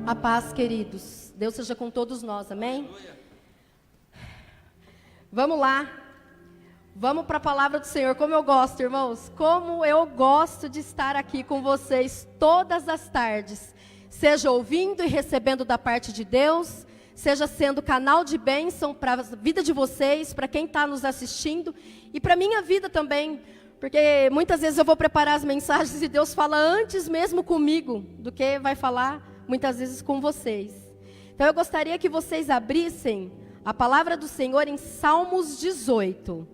A paz, queridos. Deus seja com todos nós, amém? Vamos lá. Vamos para a palavra do Senhor. Como eu gosto, irmãos. Como eu gosto de estar aqui com vocês todas as tardes. Seja ouvindo e recebendo da parte de Deus, seja sendo canal de bênção para a vida de vocês, para quem está nos assistindo e para a minha vida também. Porque muitas vezes eu vou preparar as mensagens e Deus fala antes mesmo comigo do que vai falar muitas vezes com vocês. Então eu gostaria que vocês abrissem a palavra do Senhor em Salmos 18.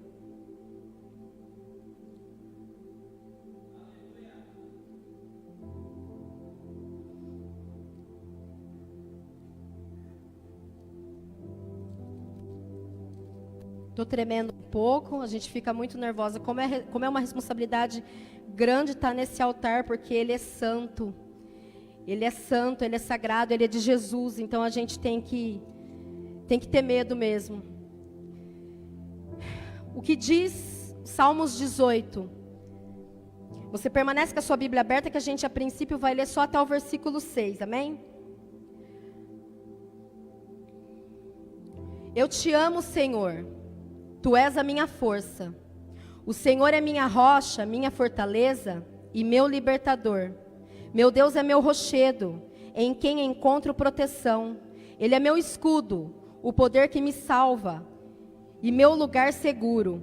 Estou tremendo um pouco, a gente fica muito nervosa. Como é uma responsabilidade grande estar nesse altar, porque Ele é santo. Ele é santo, Ele é sagrado, Ele é de Jesus. Então a gente tem que ter medo mesmo. O que diz Salmos 18? Você permanece com a sua Bíblia aberta, que a gente a princípio vai ler só até o versículo 6, amém? Eu te amo, Senhor. Tu és a minha força. O Senhor é minha rocha, minha fortaleza e meu libertador. Meu Deus é meu rochedo, em quem encontro proteção. Ele é meu escudo, o poder que me salva e meu lugar seguro.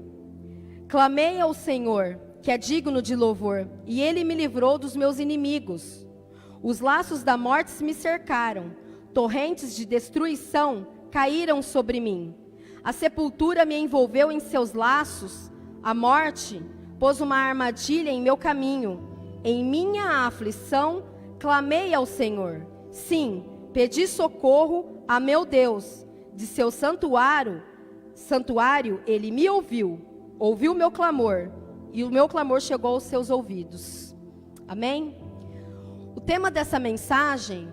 Clamei ao Senhor, que é digno de louvor, e Ele me livrou dos meus inimigos. Os laços da morte me cercaram, torrentes de destruição caíram sobre mim. A sepultura me envolveu em seus laços, a morte pôs uma armadilha em meu caminho. Em minha aflição, clamei ao Senhor. Sim, pedi socorro a meu Deus. De seu santuário, Ele me ouviu meu clamor, e o meu clamor chegou aos seus ouvidos. Amém? O tema dessa mensagem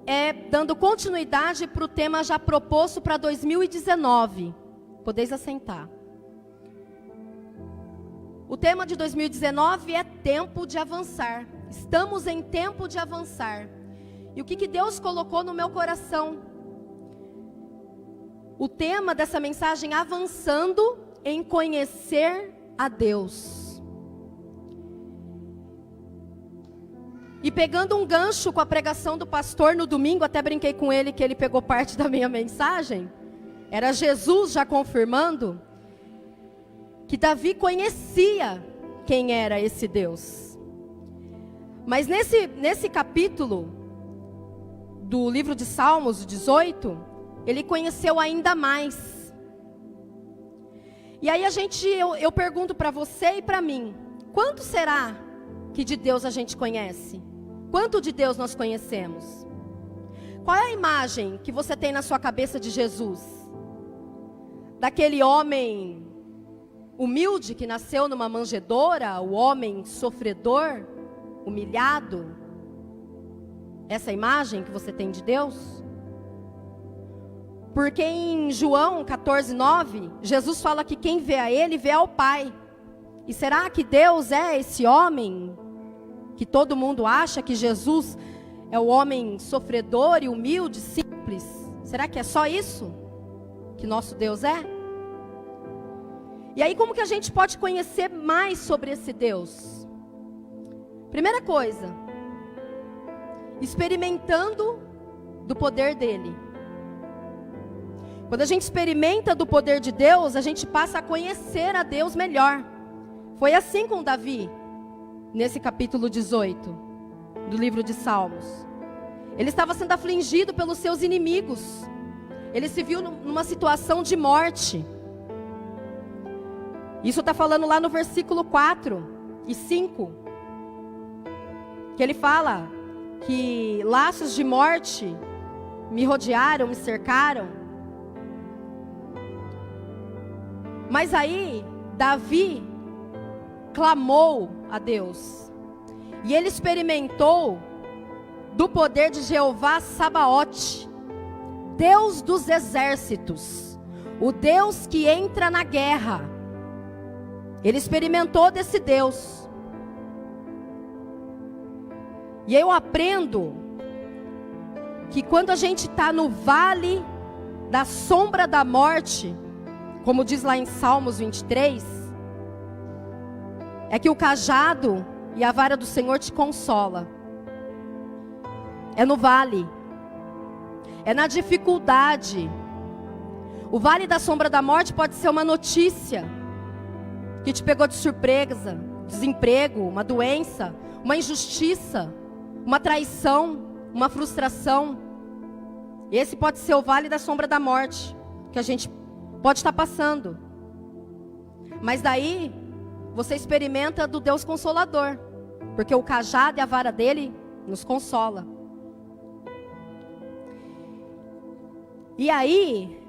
é dando continuidade para o tema já proposto para 2019. Podeis assentar. O tema de 2019 é tempo de avançar. Estamos em tempo de avançar. E o que Deus colocou no meu coração? O tema dessa mensagem, avançando em conhecer a Deus. E pegando um gancho com a pregação do pastor no domingo, até brinquei com ele que ele pegou parte da minha mensagem. Era Jesus já confirmando que Davi conhecia quem era esse Deus. Mas nesse capítulo do livro de Salmos 18, ele conheceu ainda mais. E aí eu pergunto para você e para mim, quanto será que de Deus a gente conhece? Quanto de Deus nós conhecemos? Qual é a imagem que você tem na sua cabeça de Jesus? Daquele homem humilde que nasceu numa manjedoura, o homem sofredor, humilhado? Essa imagem que você tem de Deus? Porque em João 14:9, Jesus fala que quem vê a Ele, vê ao Pai. E será que Deus é esse homem que todo mundo acha que Jesus é o homem sofredor e humilde, simples? Será que é só isso que nosso Deus é? E aí como que a gente pode conhecer mais sobre esse Deus? Primeira coisa, experimentando do poder dele. Quando a gente experimenta do poder de Deus, a gente passa a conhecer a Deus melhor. Foi assim com Davi, nesse capítulo 18 do livro de Salmos. Ele estava sendo afligido pelos seus inimigos. Ele se viu numa situação de morte. Isso está falando lá no versículo 4 e 5. Que ele fala que laços de morte me rodearam, me cercaram. Mas aí, Davi clamou a Deus. E ele experimentou do poder de Jeová Sabaote, Deus dos exércitos, o Deus que entra na guerra. Ele experimentou desse Deus. E eu aprendo que quando a gente está no vale da sombra da morte, como diz lá em Salmos 23, é que o cajado e a vara do Senhor te consola. É no vale, é na dificuldade. O vale da sombra da morte pode ser uma notícia que te pegou de surpresa, desemprego, uma doença, uma injustiça, uma traição, uma frustração. Esse pode ser o vale da sombra da morte que a gente pode estar passando. Mas daí você experimenta do Deus Consolador, porque o cajado e a vara dele nos consola. E aí,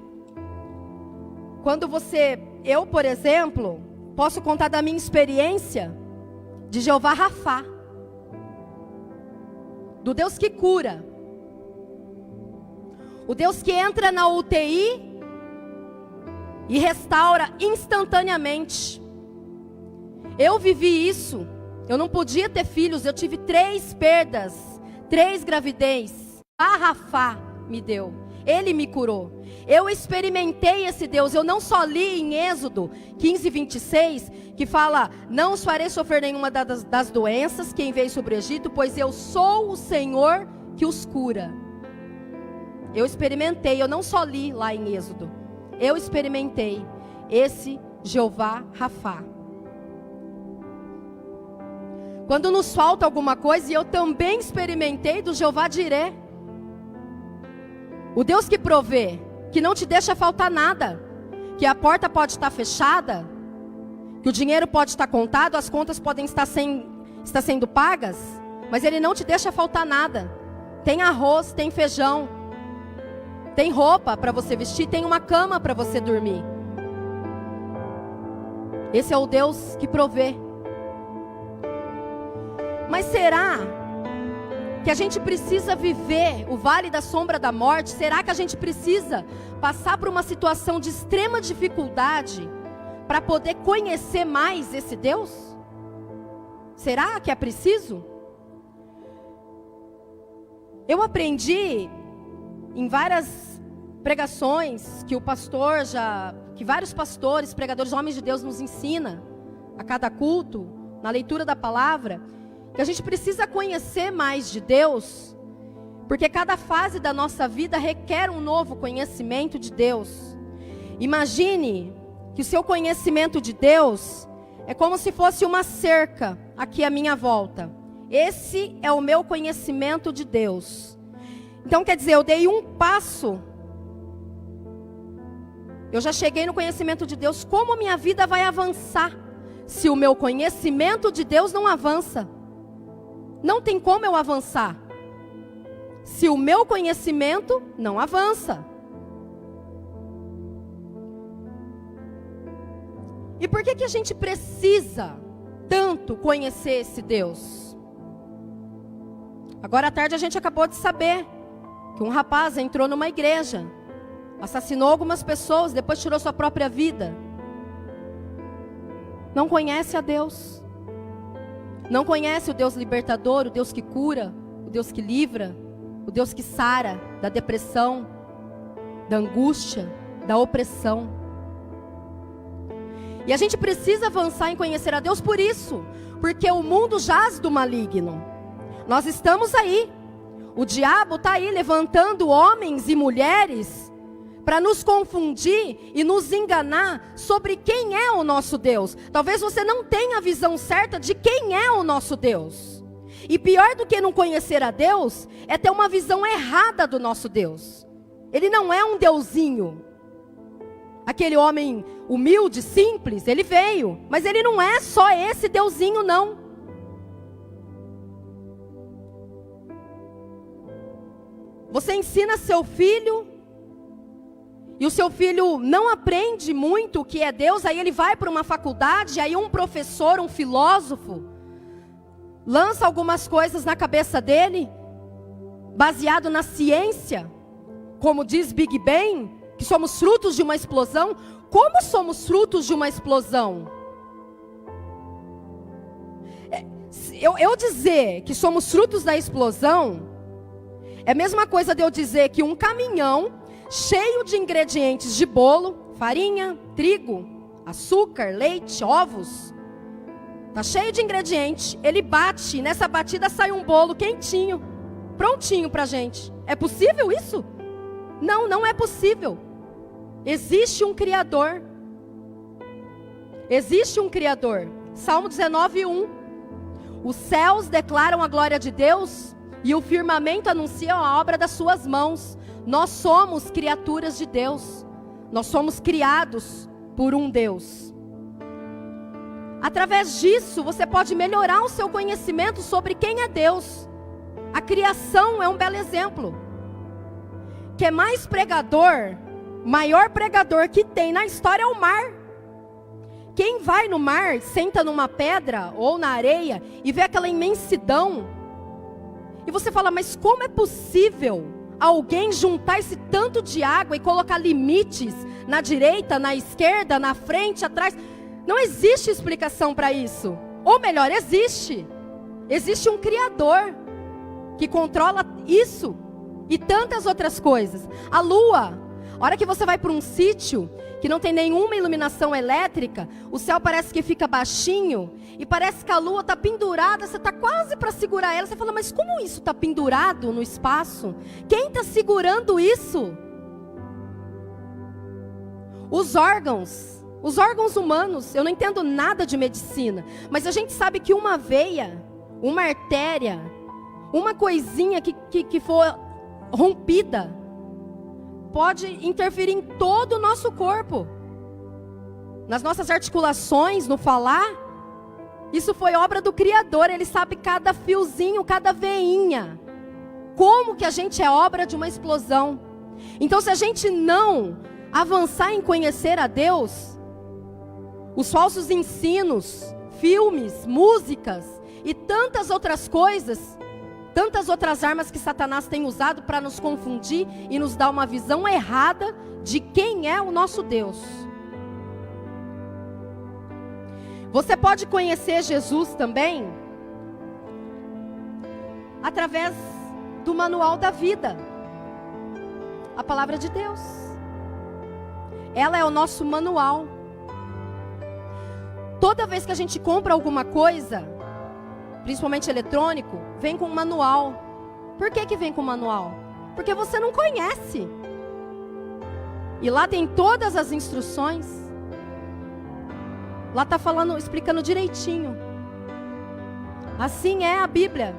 quando eu, por exemplo, posso contar da minha experiência de Jeová Rafá, do Deus que cura, o Deus que entra na UTI e restaura instantaneamente. Eu vivi isso. Eu não podia ter filhos, eu tive 3 perdas, 3 gravidez. A Rafá me deu, Ele me curou. Eu experimentei esse Deus. Eu não só li em Êxodo 15, 26, que fala: não os farei sofrer nenhuma das doenças que enviei sobre o Egito, pois eu sou o Senhor que os cura. Eu experimentei, eu não só li lá em Êxodo, eu experimentei esse Jeová Rafá. Quando nos falta alguma coisa, e eu também experimentei do Jeová Jiré, o Deus que provê, que não te deixa faltar nada, que a porta pode estar fechada, que o dinheiro pode estar contado, as contas podem estar sendo pagas, mas Ele não te deixa faltar nada. Tem arroz, tem feijão, tem roupa para você vestir, tem uma cama para você dormir. Esse é o Deus que provê. Mas será que a gente precisa viver o vale da sombra da morte? Será que a gente precisa passar por uma situação de extrema dificuldade para poder conhecer mais esse Deus? Será que é preciso? Eu aprendi em várias pregações que vários pastores, pregadores, homens de Deus nos ensinam a cada culto, na leitura da palavra, que a gente precisa conhecer mais de Deus, porque cada fase da nossa vida requer um novo conhecimento de Deus. Imagine que o seu conhecimento de Deus é como se fosse uma cerca aqui à minha volta. Esse é o meu conhecimento de Deus. Então quer dizer, eu dei um passo, eu já cheguei no conhecimento de Deus. Como a minha vida vai avançar se o meu conhecimento de Deus não avança? Não tem como eu avançar se o meu conhecimento não avança. E por que a gente precisa tanto conhecer esse Deus? Agora à tarde a gente acabou de saber que um rapaz entrou numa igreja, assassinou algumas pessoas, depois tirou sua própria vida. Não conhece a Deus. Não conhece o Deus libertador, o Deus que cura, o Deus que livra, o Deus que sara da depressão, da angústia, da opressão. E a gente precisa avançar em conhecer a Deus por isso, porque o mundo jaz do maligno. Nós estamos aí, o diabo está aí levantando homens e mulheres para nos confundir e nos enganar sobre quem é o nosso Deus. Talvez você não tenha a visão certa de quem é o nosso Deus. E pior do que não conhecer a Deus, é ter uma visão errada do nosso Deus. Ele não é um deusinho. Aquele homem humilde, simples, ele veio. Mas ele não é só esse deusinho, não. Você ensina seu filho, e o seu filho não aprende muito o que é Deus, aí ele vai para uma faculdade, aí um professor, um filósofo, lança algumas coisas na cabeça dele, baseado na ciência, como diz Big Bang, que somos frutos de uma explosão. Como somos frutos de uma explosão? Eu dizer que somos frutos da explosão, É a mesma coisa de eu dizer que um caminhão cheio de ingredientes de bolo, farinha, trigo, açúcar, leite, ovos, tá cheio de ingredientes, ele bate, e nessa batida sai um bolo quentinho, prontinho pra gente. É possível isso? Não, não é possível. Existe um Criador. Existe um Criador. Salmo 19:1. Os céus declaram a glória de Deus e o firmamento anuncia a obra das suas mãos. Nós somos criaturas de Deus. Nós somos criados por um Deus. Através disso, você pode melhorar o seu conhecimento sobre quem é Deus. A criação é um belo exemplo. Que é mais pregador, maior pregador que tem na história é o mar. Quem vai no mar, senta numa pedra ou na areia e vê aquela imensidão. E você fala, mas como é possível alguém juntar esse tanto de água e colocar limites na direita, na esquerda, na frente, atrás? Não existe explicação para isso. Ou melhor, existe. Existe um Criador que controla isso e tantas outras coisas. A lua, a hora que você vai para um sítio que não tem nenhuma iluminação elétrica, o céu parece que fica baixinho e parece que a lua está pendurada, você está quase para segurar ela. Você fala, mas como isso está pendurado no espaço? Quem está segurando isso? Os órgãos humanos, eu não entendo nada de medicina, mas a gente sabe que uma veia, uma artéria, uma coisinha que for rompida, pode interferir em todo o nosso corpo. Nas nossas articulações, no falar. Isso foi obra do Criador. Ele sabe cada fiozinho, cada veinha. Como que a gente é obra de uma explosão. Então, se a gente não avançar em conhecer a Deus, os falsos ensinos, filmes, músicas e tantas outras coisas, tantas outras armas que Satanás tem usado para nos confundir e nos dar uma visão errada de quem é o nosso Deus. Você pode conhecer Jesus também através do manual da vida, a palavra de Deus. Ela é o nosso manual. Toda vez que a gente compra alguma coisa, principalmente eletrônico, vem com um manual. Por que vem com manual? Porque você não conhece. E lá tem todas as instruções. Lá está falando, explicando direitinho. Assim é a Bíblia.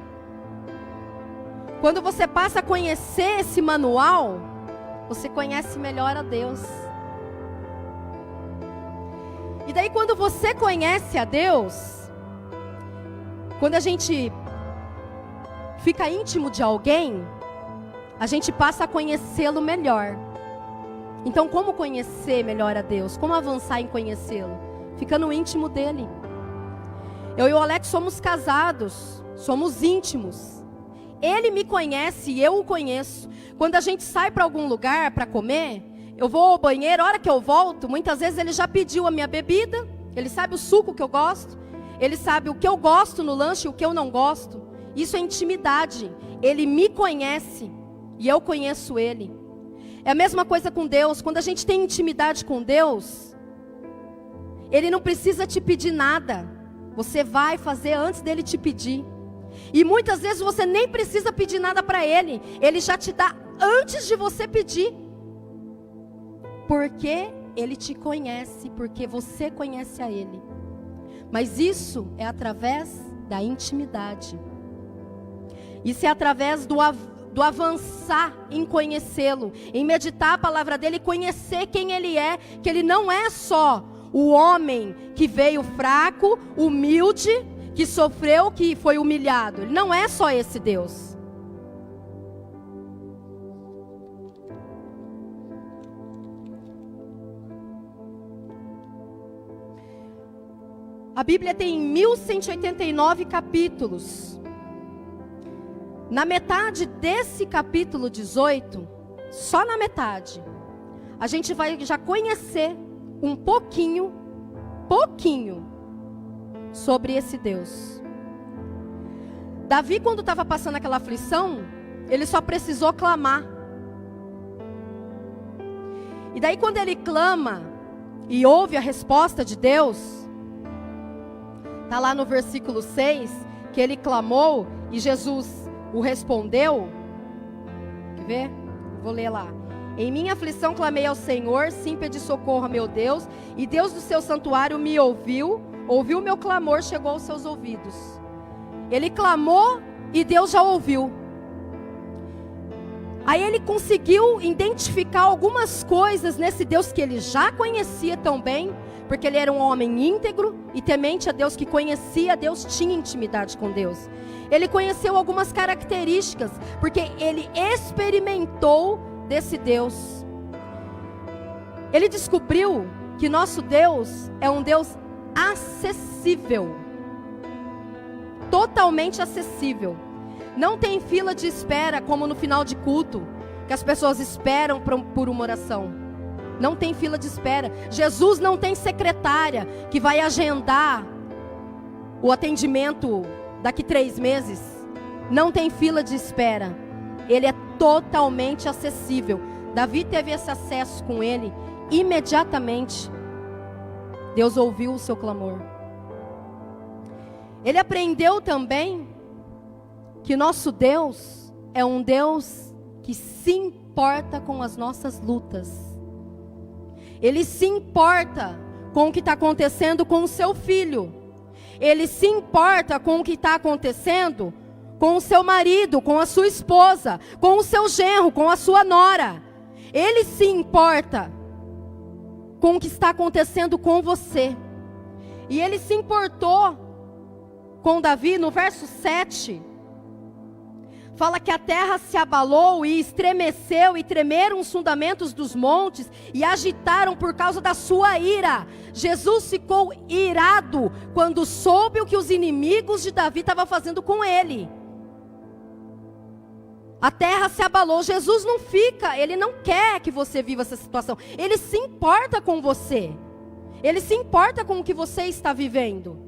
Quando você passa a conhecer esse manual, você conhece melhor a Deus. E daí quando você conhece a Deus, quando a gente fica íntimo de alguém, a gente passa a conhecê-lo melhor. Então, como conhecer melhor a Deus? Como avançar em conhecê-lo? Ficando íntimo dele. Eu e o Alex somos casados, somos íntimos. Ele me conhece e eu o conheço. Quando a gente sai para algum lugar para comer, eu vou ao banheiro, a hora que eu volto, muitas vezes ele já pediu a minha bebida, ele sabe o suco que eu gosto, ele sabe o que eu gosto no lanche e o que eu não gosto. Isso é intimidade. Ele me conhece e eu conheço ele. É a mesma coisa com Deus. Quando a gente tem intimidade com Deus, ele não precisa te pedir nada. Você vai fazer antes dele te pedir. E muitas vezes você nem precisa pedir nada para ele. Ele já te dá antes de você pedir. Porque ele te conhece, porque você conhece a ele. Mas isso é através da intimidade. Isso é através do avançar em conhecê-lo, em meditar a palavra dele, conhecer quem ele é, que ele não é só o homem que veio fraco, humilde, que sofreu, que foi humilhado. Ele não é só esse Deus. A Bíblia tem 1189 capítulos. Na metade desse capítulo 18, só na metade, a gente vai já conhecer um pouquinho sobre esse Deus. Davi, quando estava passando aquela aflição, Ele só precisou clamar. E daí quando ele clama e ouve a resposta de Deus, está lá no versículo 6, que ele clamou e Jesus o respondeu. Quer ver? Vou ler lá. Em minha aflição clamei ao Senhor, sim pedi socorro a meu Deus, e Deus do seu santuário me ouviu o meu clamor, chegou aos seus ouvidos. Ele clamou e Deus já ouviu. Aí ele conseguiu identificar algumas coisas nesse Deus que ele já conhecia tão bem, porque ele era um homem íntegro e temente a Deus, que conhecia Deus, tinha intimidade com Deus. Ele conheceu algumas características, porque ele experimentou desse Deus. Ele descobriu que nosso Deus é um Deus acessível, totalmente acessível. Não tem fila de espera como no final de culto, que as pessoas esperam por uma oração. Não tem fila de espera. Jesus não tem secretária que vai agendar o atendimento daqui 3 meses. Não tem fila de espera. Ele é totalmente acessível. Davi teve esse acesso com ele imediatamente. Deus ouviu o seu clamor. Ele aprendeu também que nosso Deus é um Deus que se importa com as nossas lutas. Ele se importa com o que está acontecendo com o seu filho. Ele se importa com o que está acontecendo com o seu marido, com a sua esposa, com o seu genro, com a sua nora. Ele se importa com o que está acontecendo com você. E ele se importou com Davi no verso 7. Fala que a terra se abalou e estremeceu, e tremeram os fundamentos dos montes, e agitaram por causa da sua ira. Jesus ficou irado quando soube o que os inimigos de Davi estavam fazendo com ele. A terra se abalou. Jesus não fica, ele não quer que você viva essa situação. Ele se importa com você. Ele se importa com o que você está vivendo.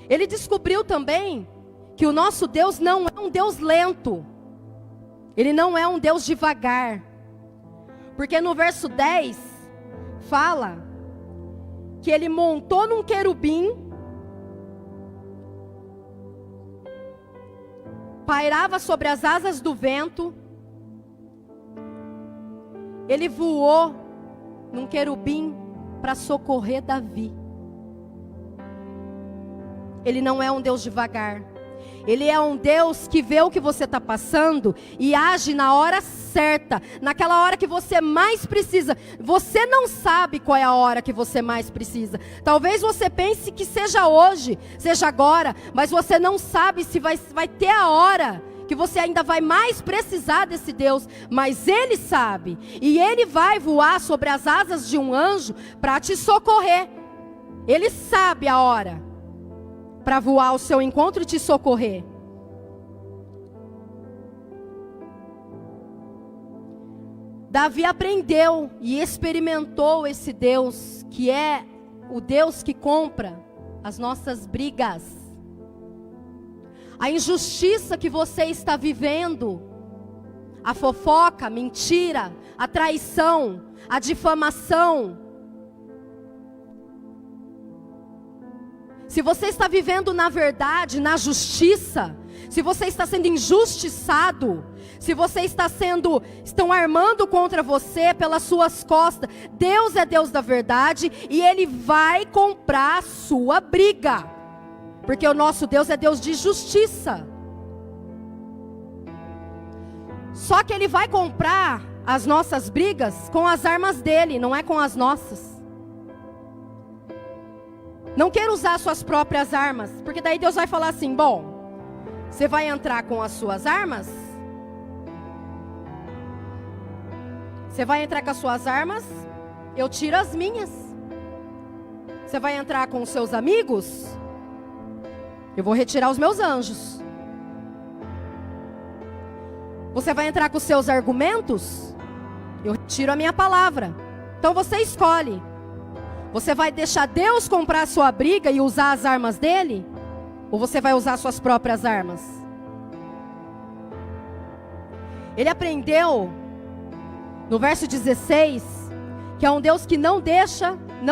Ele descobriu também que o nosso Deus não é um Deus lento. Ele não é um Deus devagar. Porque no verso 10 fala que ele montou num querubim, pairava sobre as asas do vento. Ele voou num querubim para socorrer Davi. Ele não é um Deus devagar. Ele é um Deus que vê o que você está passando e age na hora certa, naquela hora que você mais precisa. Você não sabe qual é a hora que você mais precisa. Talvez você pense que seja hoje, seja agora, mas você não sabe se vai ter a hora que você ainda vai mais precisar desse Deus. Mas Ele sabe, e Ele vai voar sobre as asas de um anjo para te socorrer. Ele sabe a hora para voar ao seu encontro e te socorrer. Davi aprendeu e experimentou esse Deus, que é o Deus que compra as nossas brigas. A injustiça que você está vivendo, a fofoca, a mentira, a traição, a difamação. Se você está vivendo na verdade, na justiça, se você está sendo injustiçado, se você estão armando contra você pelas suas costas, Deus é Deus da verdade e Ele vai comprar a sua briga. Porque o nosso Deus é Deus de justiça. Só que Ele vai comprar as nossas brigas com as armas dele, não é com as nossas. Não queira usar suas próprias armas, porque daí Deus vai falar assim: bom, você vai entrar com as suas armas? Você vai entrar com as suas armas? Eu tiro as minhas. Você vai entrar com os seus amigos? Eu vou retirar os meus anjos. Você vai entrar com os seus argumentos? Eu retiro a minha palavra. Então você escolhe. Você vai deixar Deus comprar a sua briga e usar as armas dele? Ou você vai usar suas próprias armas? Ele aprendeu, no verso 16, que é um Deus que não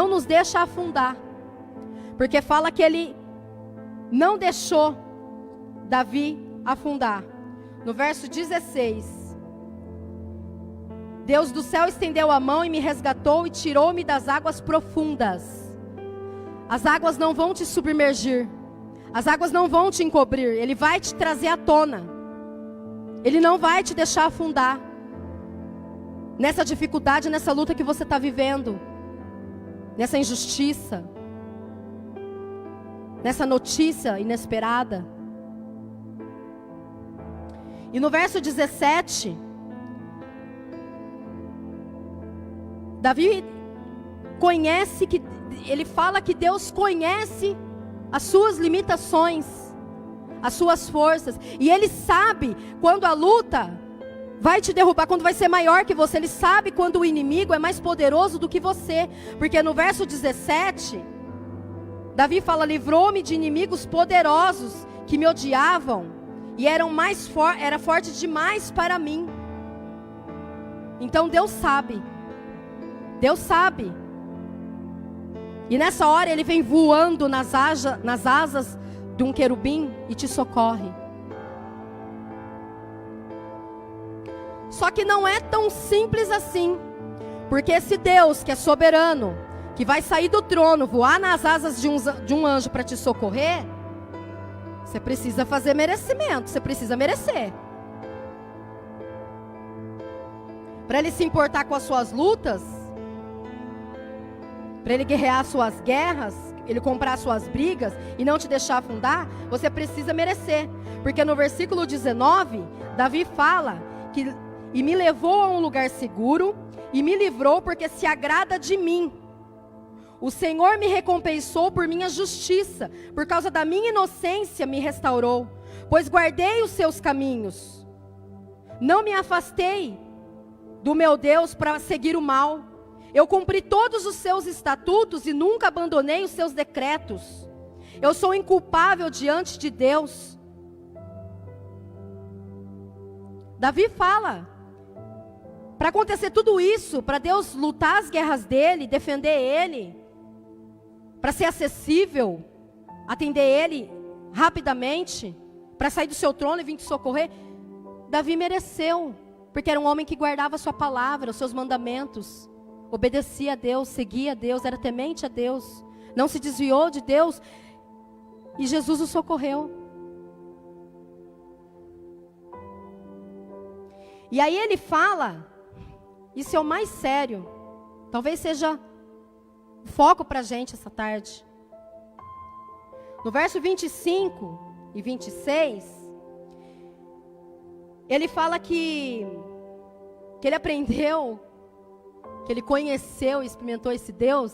nos deixa afundar. Porque fala que ele não deixou Davi afundar. No verso 16, Deus do céu estendeu a mão e me resgatou e tirou-me das águas profundas. As águas não vão te submergir. As águas não vão te encobrir. Ele vai te trazer à tona. Ele não vai te deixar afundar. Nessa dificuldade, nessa luta que você está vivendo. Nessa injustiça. Nessa notícia inesperada. E no verso 17, Davi conhece que, ele fala que Deus conhece as suas limitações, as suas forças. E Ele sabe quando a luta vai te derrubar, quando vai ser maior que você. Ele sabe quando o inimigo é mais poderoso do que você. Porque no verso 17, Davi fala: livrou-me de inimigos poderosos que me odiavam e era forte demais para mim. Então Deus sabe. Deus sabe. E nessa hora Ele vem voando nas asas de um querubim e te socorre. Só que não é tão simples assim. Porque esse Deus que é soberano, que vai sair do trono, voar nas asas de um anjo para te socorrer, você precisa fazer merecimento, você precisa merecer. Para Ele se importar com as suas lutas, para Ele guerrear as suas guerras, Ele comprar as suas brigas e não te deixar afundar, você precisa merecer. Porque no versículo 19, Davi fala que e me levou a um lugar seguro e me livrou porque se agrada de mim. O Senhor me recompensou por minha justiça, por causa da minha inocência me restaurou, pois guardei os seus caminhos. Não me afastei do meu Deus para seguir o mal. Eu cumpri todos os seus estatutos e nunca abandonei os seus decretos. Eu sou inculpável diante de Deus. Davi fala, para acontecer tudo isso, para Deus lutar as guerras dele, defender ele, para ser acessível, atender ele rapidamente, para sair do seu trono e vir te socorrer, Davi mereceu, porque era um homem que guardava a sua palavra, os seus mandamentos, obedecia a Deus, seguia a Deus, era temente a Deus, não se desviou de Deus, e Jesus o socorreu. E aí ele fala, isso é o mais sério, talvez seja foco para a gente essa tarde. No verso 25 e 26, ele fala que ele aprendeu, que ele conheceu e experimentou esse Deus,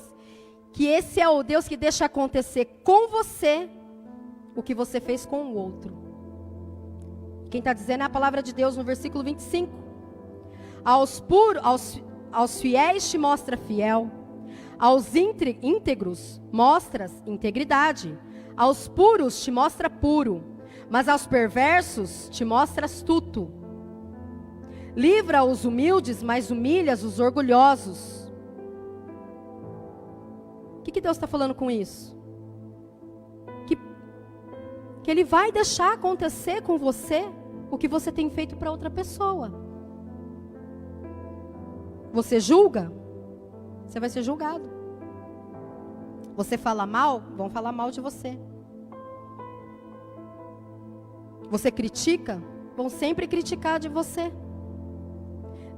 que esse é o Deus que deixa acontecer com você o que você fez com o outro. Quem está dizendo é a palavra de Deus no versículo 25. Aos fiéis te mostra fiel, aos íntegros mostras integridade, aos puros te mostra puro, mas aos perversos te mostra astuto. Livra os humildes, mas humilhas os orgulhosos. O que Deus está falando com isso? Que Ele vai deixar acontecer com você o que você tem feito para outra pessoa. Você julga? Você vai ser julgado. Você fala mal? Vão falar mal de você. Você critica? Vão sempre criticar de você.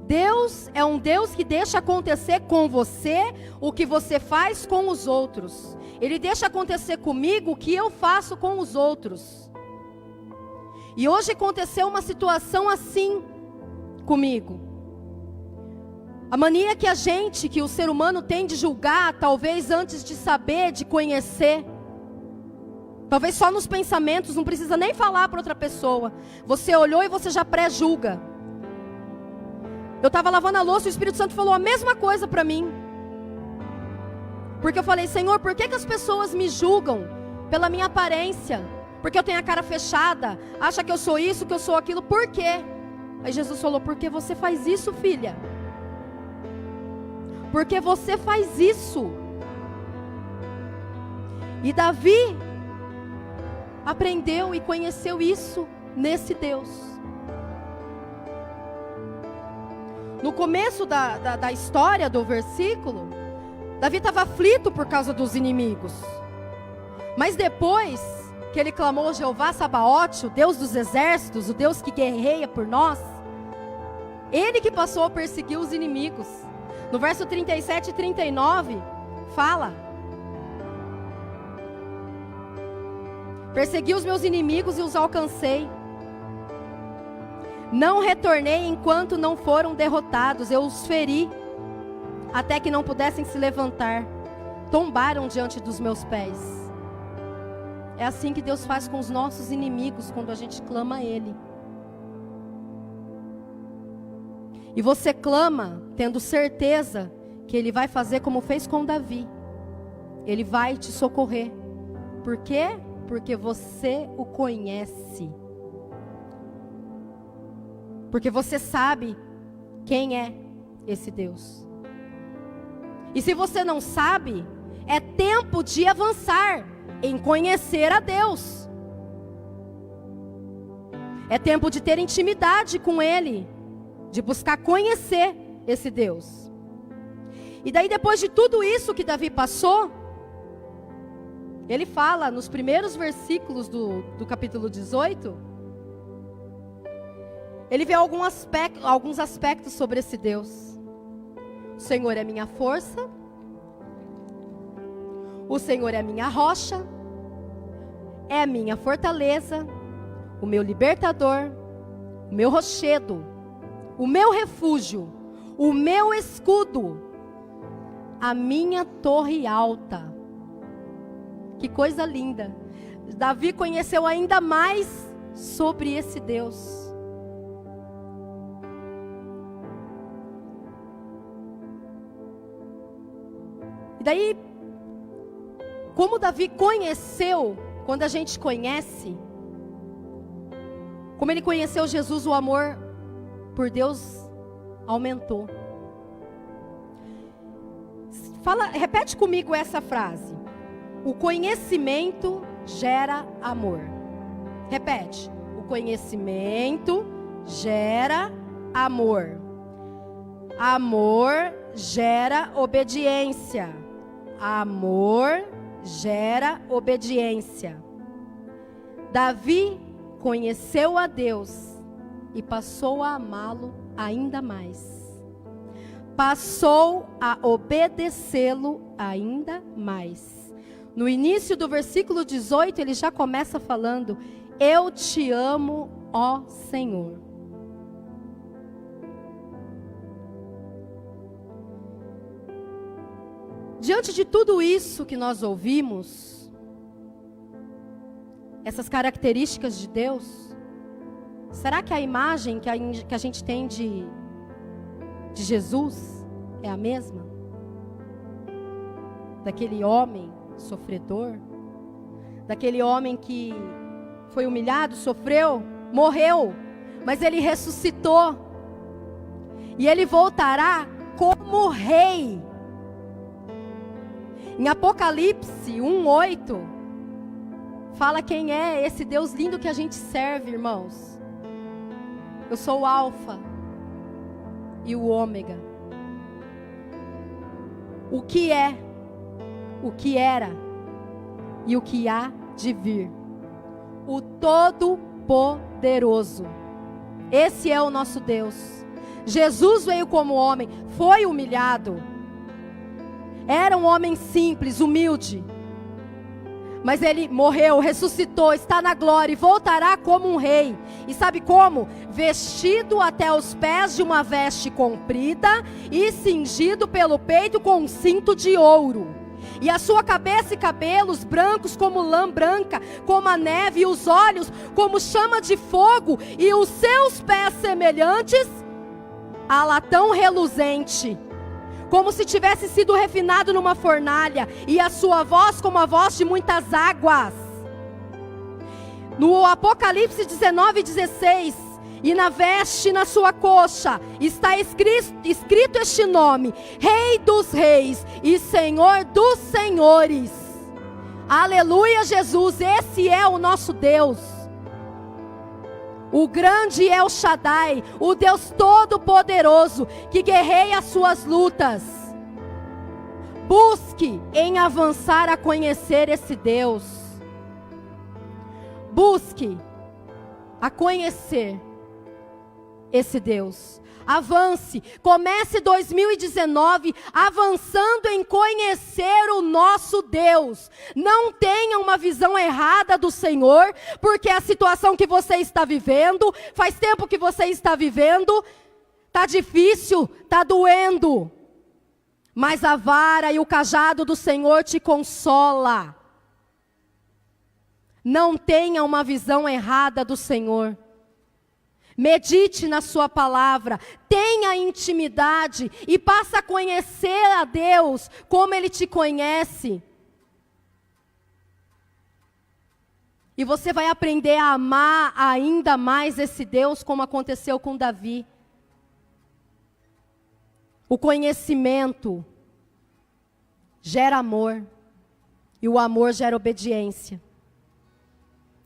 Deus é um Deus que deixa acontecer com você o que você faz com os outros. Ele deixa acontecer comigo o que eu faço com os outros. E hoje aconteceu uma situação assim comigo. A mania que o ser humano tem de julgar, talvez antes de saber, de conhecer. Talvez só nos pensamentos, não precisa nem falar para outra pessoa. Você olhou e você já pré-julga. Eu estava lavando a louça e o Espírito Santo falou a mesma coisa para mim. Porque eu falei, Senhor, por que as pessoas me julgam pela minha aparência? Porque eu tenho a cara fechada, acha que eu sou isso, que eu sou aquilo, por quê? Aí Jesus falou: por que você faz isso, filha? Porque você faz isso. E Davi aprendeu e conheceu isso nesse Deus. No começo da história do versículo, Davi estava aflito por causa dos inimigos. Mas depois que ele clamou Jeová Sabaote, o Deus dos exércitos, o Deus que guerreia por nós, ele que passou a perseguir os inimigos. No verso 37 e 39, fala: persegui os meus inimigos e os alcancei. Não retornei enquanto não foram derrotados. Eu os feri, até que não pudessem se levantar. Tombaram diante dos meus pés. É assim que Deus faz com os nossos inimigos, quando a gente clama a Ele. E você clama, tendo certeza que Ele vai fazer como fez com Davi. Ele vai te socorrer. Por quê? Porque você o conhece. Porque você sabe quem é esse Deus. E se você não sabe, é tempo de avançar em conhecer a Deus. É tempo de ter intimidade com Ele, de buscar conhecer esse Deus. E daí, depois de tudo isso que Davi passou, ele fala nos primeiros versículos do capítulo 18, ele vê alguns aspectos sobre esse Deus. O Senhor é minha força, o Senhor é minha rocha, é a minha fortaleza, o meu libertador, o meu rochedo, o meu refúgio, o meu escudo, a minha torre alta. Que coisa linda. Davi conheceu ainda mais sobre esse Deus. E daí, como Davi conheceu, quando a gente conhece, como ele conheceu Jesus, o amor por Deus aumentou. Repete comigo essa frase. O conhecimento gera amor. Repete. O conhecimento gera amor. Amor gera obediência. Amor gera obediência. Davi conheceu a Deus e passou a amá-lo ainda mais. Passou a obedecê-lo ainda mais. No início do versículo 18, ele já começa falando: eu te amo, ó Senhor. Diante de tudo isso que nós ouvimos, essas características de Deus, será que a imagem que a gente tem de Jesus é a mesma? Daquele homem sofredor, daquele homem que foi humilhado, sofreu, morreu, mas ele ressuscitou, e ele voltará como rei. Em Apocalipse 1:8, fala quem é esse Deus lindo que a gente serve, irmãos. Eu sou o Alfa e o Ômega. O que é, o que era e o que há de vir. O Todo-Poderoso. Esse é o nosso Deus. Jesus veio como homem, foi humilhado. Era um homem simples, humilde. Mas ele morreu, ressuscitou, está na glória e voltará como um rei. E sabe como? Vestido até os pés de uma veste comprida e cingido pelo peito com um cinto de ouro. E a sua cabeça e cabelos brancos como lã branca, como a neve, e os olhos como chama de fogo, e os seus pés semelhantes a latão reluzente, como se tivesse sido refinado numa fornalha, e a sua voz como a voz de muitas águas. No Apocalipse 19:16, E na veste, na sua coxa, está escrito este nome: Rei dos Reis e Senhor dos Senhores. Aleluia, Jesus, esse é o nosso Deus. O grande El Shaddai, o Deus Todo-Poderoso, que guerreia as suas lutas. Busque em avançar a conhecer esse Deus. Busque a conhecer esse Deus. Avance, comece 2019 avançando em conhecer o nosso Deus. Não tenha uma visão errada do Senhor, porque a situação que você está vivendo, faz tempo que você está vivendo, está difícil, está doendo. Mas a vara e o cajado do Senhor te consola. Não tenha uma visão errada do Senhor. Medite na sua palavra, tenha intimidade e passe a conhecer a Deus como Ele te conhece. E você vai aprender a amar ainda mais esse Deus, como aconteceu com Davi. O conhecimento gera amor, e o amor gera obediência.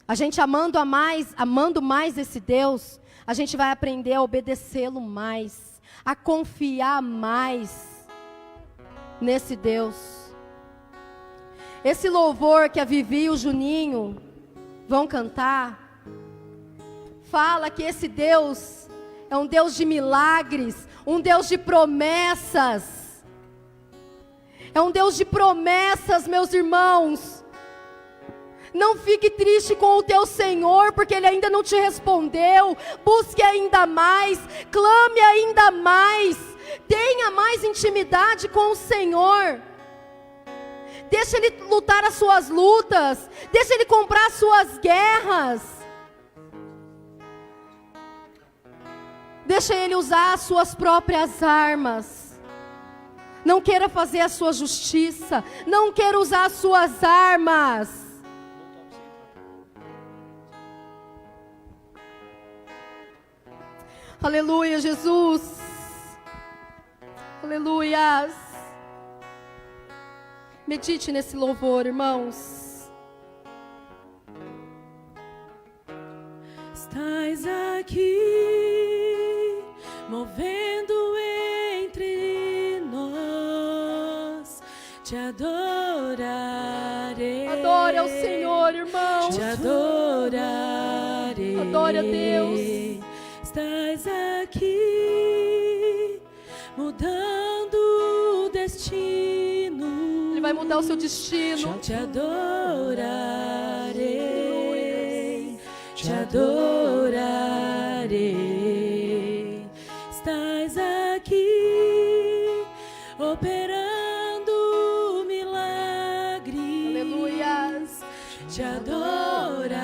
A gente amando mais esse Deus, a gente vai aprender a obedecê-lo mais, a confiar mais nesse Deus. Esse louvor que a Vivi e o Juninho vão cantar, fala que esse Deus é um Deus de milagres, um Deus de promessas. É um Deus de promessas, meus irmãos. Não fique triste com o teu Senhor, porque Ele ainda não te respondeu. Busque ainda mais, clame ainda mais, tenha mais intimidade com o Senhor. Deixa Ele lutar as suas lutas, deixa Ele comprar as suas guerras. Deixa Ele usar as suas próprias armas. Não queira fazer a sua justiça, não queira usar as suas armas. Aleluia, Jesus. Aleluias. Medite nesse louvor, irmãos. Estás aqui, movendo entre nós. Te adorarei. Adore ao Senhor, irmãos. Te adorarei. Adore a Deus. Estás aqui, mudando o destino. Ele vai mudar o seu destino. Te adorarei, te adorarei. Estás aqui, operando milagres. Aleluias. Te adorarei,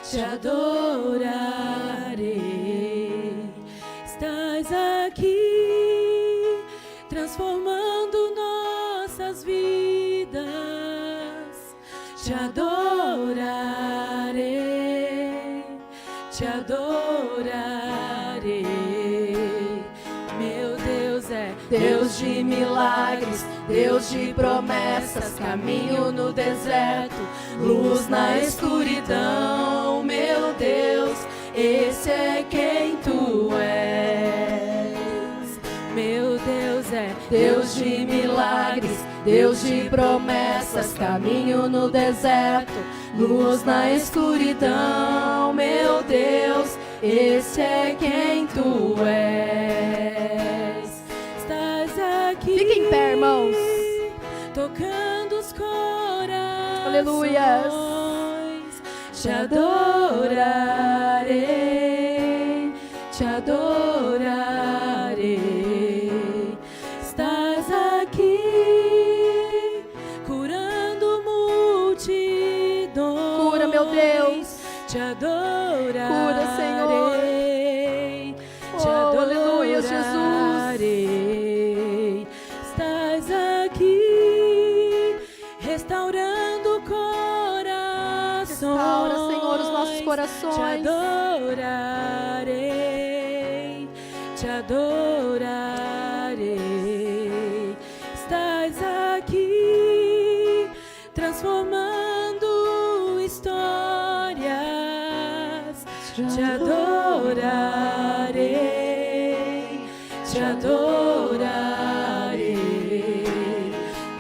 te adorarei. Estás aqui, transformando nossas vidas. Te adorarei, te adorarei. Meu Deus é Deus de milagres, Deus de promessas, caminho no deserto, luz na escuridão. Meu Deus, esse é quem tu és. Meu Deus é Deus de milagres, Deus de promessas, caminho no deserto, luz na escuridão. Meu Deus, esse é quem tu és. Estás aqui, Fique em pé, irmãos. tocando os corações. Aleluias. Te adorarei, te adorarei. Estás aqui, curando multidões. Cura, meu Deus. Te adorarei. Cura, Senhor. Te Oh, aleluia, adorarei. Estás aqui, restaurando corações. Restaura, Senhor, os nossos corações. Te adorarei, te adorarei. Estás aqui transformando histórias. Te adorarei, te adorarei.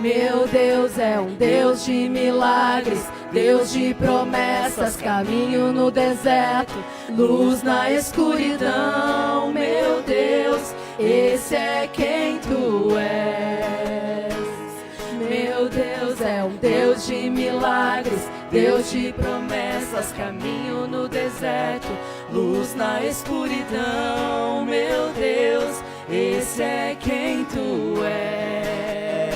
Meu Deus é um Deus de milagres, Deus de promessas, caminho no deserto, luz na escuridão. Meu Deus, esse é quem tu és. Meu Deus é um Deus de milagres, Deus de promessas, caminho no deserto, luz na escuridão. Meu Deus, esse é quem tu és.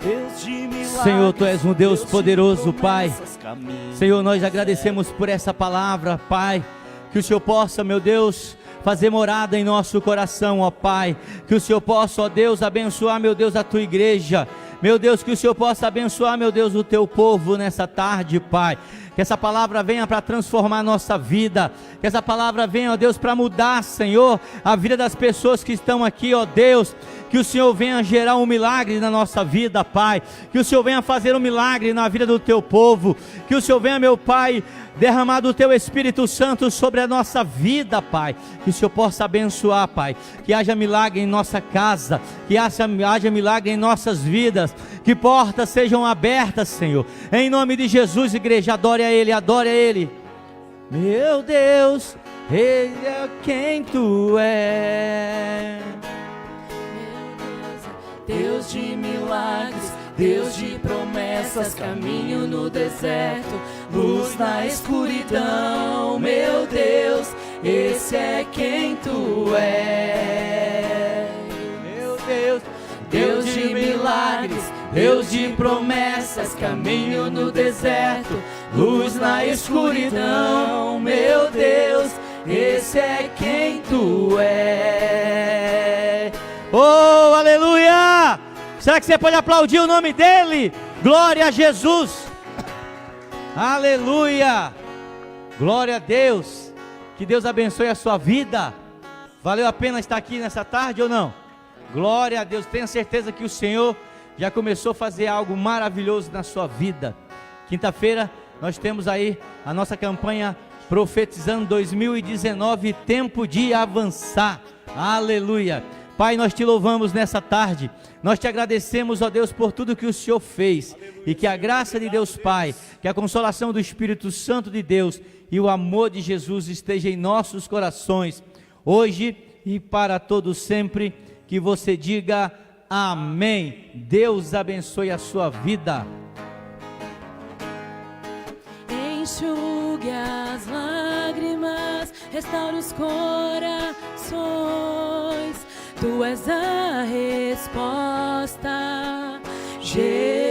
Deus de milagres, Senhor, Tu és um Deus poderoso, Pai. caminho. Senhor, nós agradecemos por essa palavra, Pai. Que o Senhor possa, meu Deus, fazer morada em nosso coração, ó Pai. Que o Senhor possa, ó Deus, abençoar, meu Deus, a Tua igreja. Meu Deus, que o Senhor possa abençoar, meu Deus, o Teu povo nessa tarde, Pai. Que essa palavra venha para transformar a nossa vida. Que essa palavra venha, ó Deus, para mudar, Senhor, a vida das pessoas que estão aqui, ó Deus. Que o Senhor venha gerar um milagre na nossa vida, Pai. Que o Senhor venha fazer um milagre na vida do Teu povo. Que o Senhor venha, meu Pai, derramar do Teu Espírito Santo sobre a nossa vida, Pai. Que o Senhor possa abençoar, Pai. Que haja milagre em nossa casa. Que haja milagre em nossas vidas. Que portas sejam abertas, Senhor. Em nome de Jesus, igreja, adore a Ele, adore a Ele. Meu Deus, Ele é quem Tu és. Deus de milagres, Deus de promessas, caminho no deserto, luz na escuridão. Meu Deus, esse é quem tu és. Meu Deus, Deus de milagres, Deus de promessas, caminho no deserto, luz na escuridão. Meu Deus, esse é quem tu és. oh, aleluia! Será que você pode aplaudir o nome dEle? Glória a Jesus! Aleluia! Glória a Deus! Que Deus abençoe a sua vida. Valeu a pena estar aqui nessa tarde ou não? Glória a Deus! Tenha certeza que o Senhor já começou a fazer algo maravilhoso na sua vida. Quinta-feira nós temos aí a nossa campanha Profetizando 2019, tempo de avançar. Aleluia! Pai, nós te louvamos nessa tarde, nós te agradecemos, ó Deus, por tudo que o Senhor fez, e que a graça de Deus Pai, que a consolação do Espírito Santo de Deus e o amor de Jesus esteja em nossos corações, hoje e para todo sempre. Que você diga amém. Deus abençoe a sua vida. Enxugue as lágrimas, restaure os corações. Tu és a resposta, Jesus.